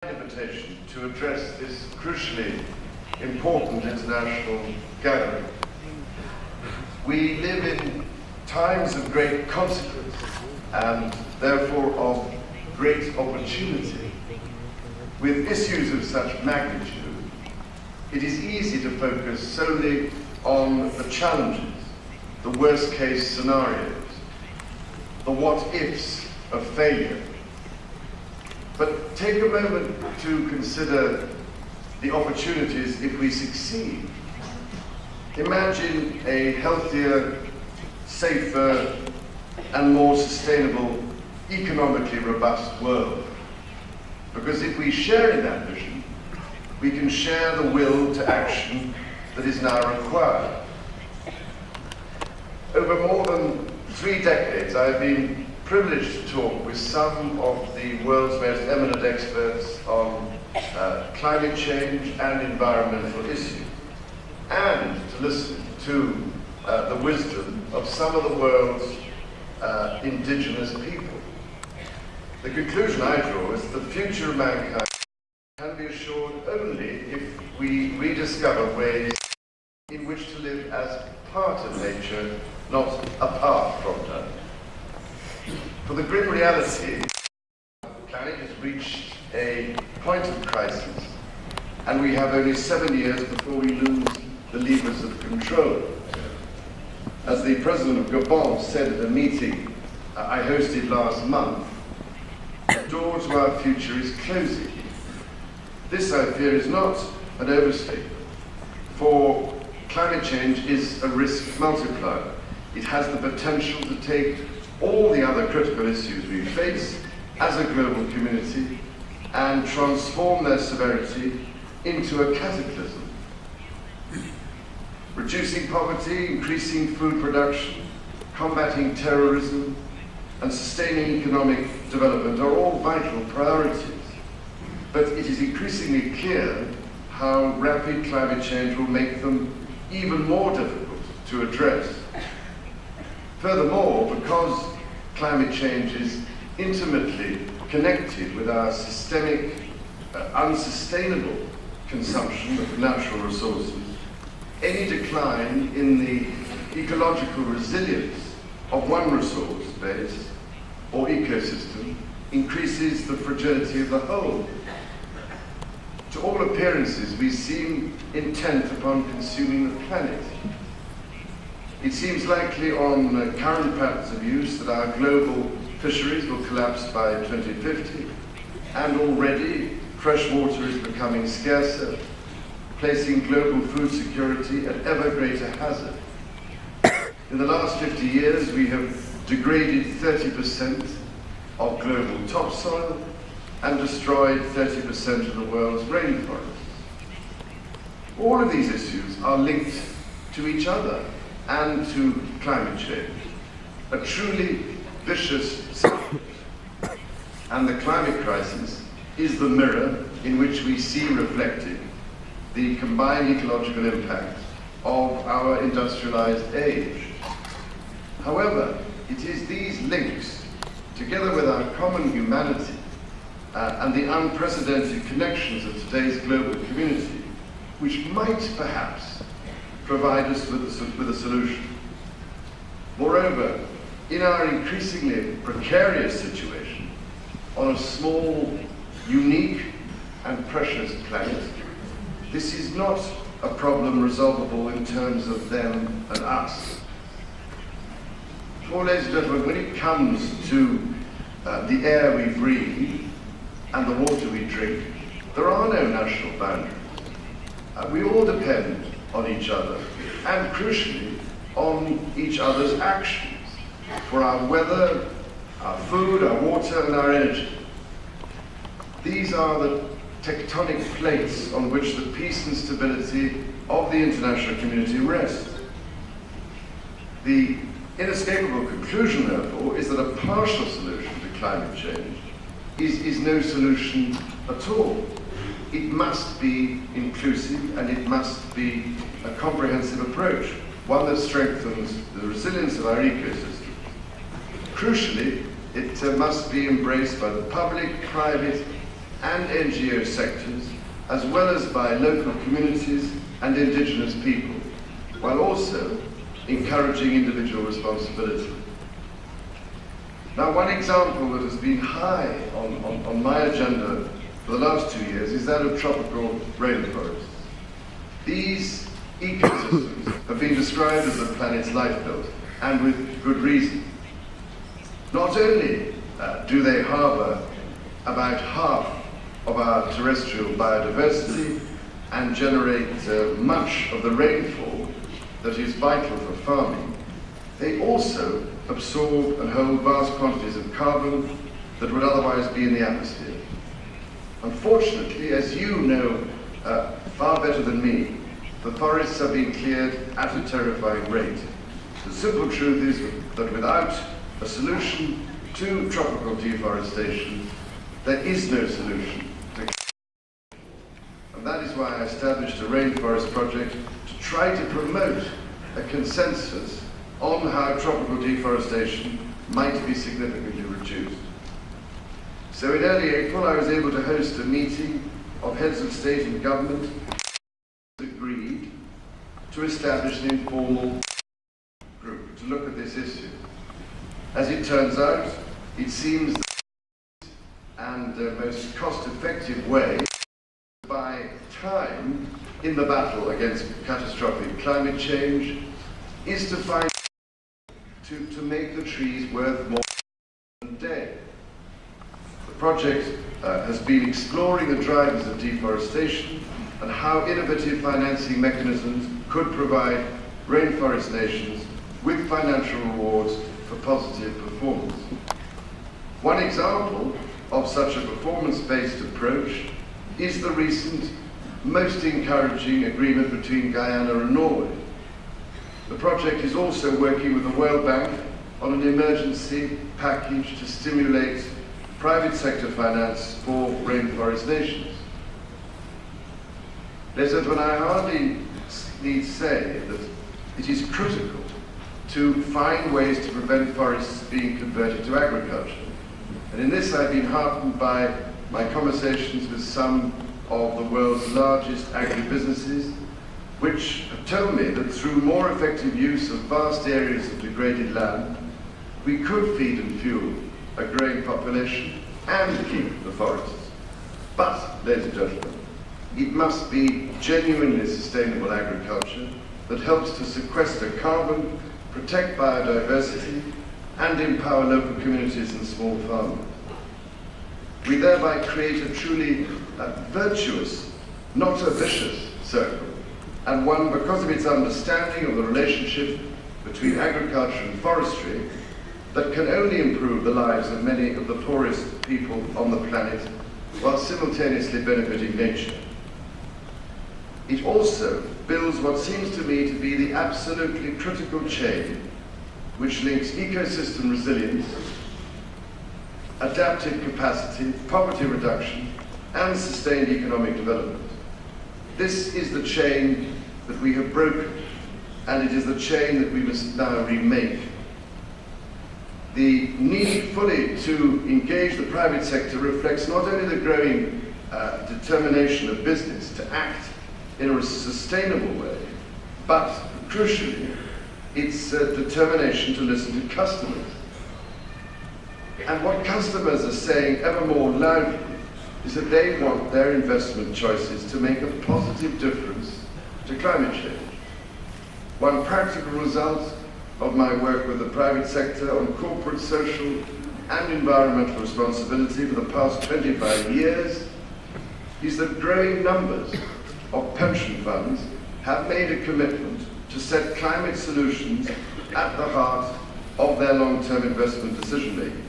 Invitation to address this crucially important international gathering. We live in times of great consequence and therefore of great opportunity. With issues of such magnitude, it is easy to focus solely on the challenges, the worst case scenarios, the what-ifs of failure. But take a moment to consider the opportunities if we succeed. Imagine a healthier, safer, and more sustainable, economically robust world. Because if we share in that vision, we can share the will to action that is now required. Over more than 3 decades, I've been privileged to talk with some of the world's most eminent experts on climate change and environmental issues, and to listen to the wisdom of some of the world's indigenous people. The conclusion I draw is that the future of mankind can be assured only if we rediscover ways in which to live as part of nature, not apart from her. For the grim reality, the planet has reached a point of crisis, and we have only 7 years before we lose the levers of control. As the President of Gabon said at a meeting I hosted last month, the door to our future is closing. This, I fear, is not an overstatement, for climate change is a risk multiplier. It has the potential to take all the other critical issues we face as a global community and transform their severity into a cataclysm. Reducing poverty, increasing food production, combating terrorism, and sustaining economic development are all vital priorities. But it is increasingly clear how rapid climate change will make them even more difficult to address. Furthermore, because climate change is intimately connected with our systemic, unsustainable consumption of natural resources, any decline in the ecological resilience of one resource base or ecosystem increases the fragility of the whole. To all appearances, we seem intent upon consuming the planet. It seems likely on current patterns of use that our global fisheries will collapse by 2050, and already fresh water is becoming scarcer, placing global food security at ever greater hazard. In the last 50 years, we have degraded 30% of global topsoil and destroyed 30% of the world's rainforests. All of these issues are linked to each other and to climate change, a truly vicious cycle. And the climate crisis is the mirror in which we see reflected the combined ecological impact of our industrialized age. However, it is these links, together with our common humanity and the unprecedented connections of today's global community, which might perhaps provide us with a solution. Moreover, in our increasingly precarious situation, on a small, unique, and precious planet, this is not a problem resolvable in terms of them and us. For, ladies and gentlemen, when it comes to the air we breathe and the water we drink, there are no national boundaries. We all depend on each other, and crucially, on each other's actions for our weather, our food, our water, and our energy. These are the tectonic plates on which the peace and stability of the international community rest. The inescapable conclusion, therefore, is that a partial solution to climate change is no solution at all. It must be inclusive, and it must be a comprehensive approach, one that strengthens the resilience of our ecosystem. Crucially, it must be embraced by the public, private, and NGO sectors, as well as by local communities and indigenous people, while also encouraging individual responsibility. Now, one example that has been high on my agenda for the last 2 years is that of tropical rainforests. These ecosystems have been described as the planet's lifeblood, and with good reason. Not only do they harbour about half of our terrestrial biodiversity and generate much of the rainfall that is vital for farming, they also absorb and hold vast quantities of carbon that would otherwise be in the atmosphere. Unfortunately, as you know far better than me, the forests are being cleared at a terrifying rate. The simple truth is that without a solution to tropical deforestation, there is no solution to. And that is why I established a rainforest project to try to promote a consensus on how tropical deforestation might be significantly reduced. So in early April, I was able to host a meeting of heads of state and government who agreed to establish an informal group to look at this issue. As it turns out, it seems the most cost-effective way to buy time in the battle against catastrophic climate change is to find to make the trees worth more than a day. The project has been exploring the drivers of deforestation and how innovative financing mechanisms could provide rainforest nations with financial rewards for positive performance. One example of such a performance-based approach is the recent, most encouraging agreement between Guyana and Norway. The project is also working with the World Bank on an emergency package to stimulate private sector finance for rainforest nations. Listen, when I hardly need say that it is critical to find ways to prevent forests being converted to agriculture. And in this I've been heartened by my conversations with some of the world's largest agribusinesses, which have told me that through more effective use of vast areas of degraded land, we could feed and fuel a growing population and keep the forests. But, ladies and gentlemen, it must be genuinely sustainable agriculture that helps to sequester carbon, protect biodiversity, and empower local communities and small farmers. We thereby create a truly virtuous, not a vicious circle, and one, because of its understanding of the relationship between agriculture and forestry, that can only improve the lives of many of the poorest people on the planet while simultaneously benefiting nature. It also builds what seems to me to be the absolutely critical chain which links ecosystem resilience, adaptive capacity, poverty reduction, and sustained economic development. This is the chain that we have broken, and it is the chain that we must now remake. The need fully to engage the private sector reflects not only the growing determination of business to act in a sustainable way, but crucially, its determination to listen to customers. And what customers are saying ever more loudly is that they want their investment choices to make a positive difference to climate change. One practical result of my work with the private sector on corporate, social, and environmental responsibility for the past 25 years is that growing numbers of pension funds have made a commitment to set climate solutions at the heart of their long-term investment decision-making.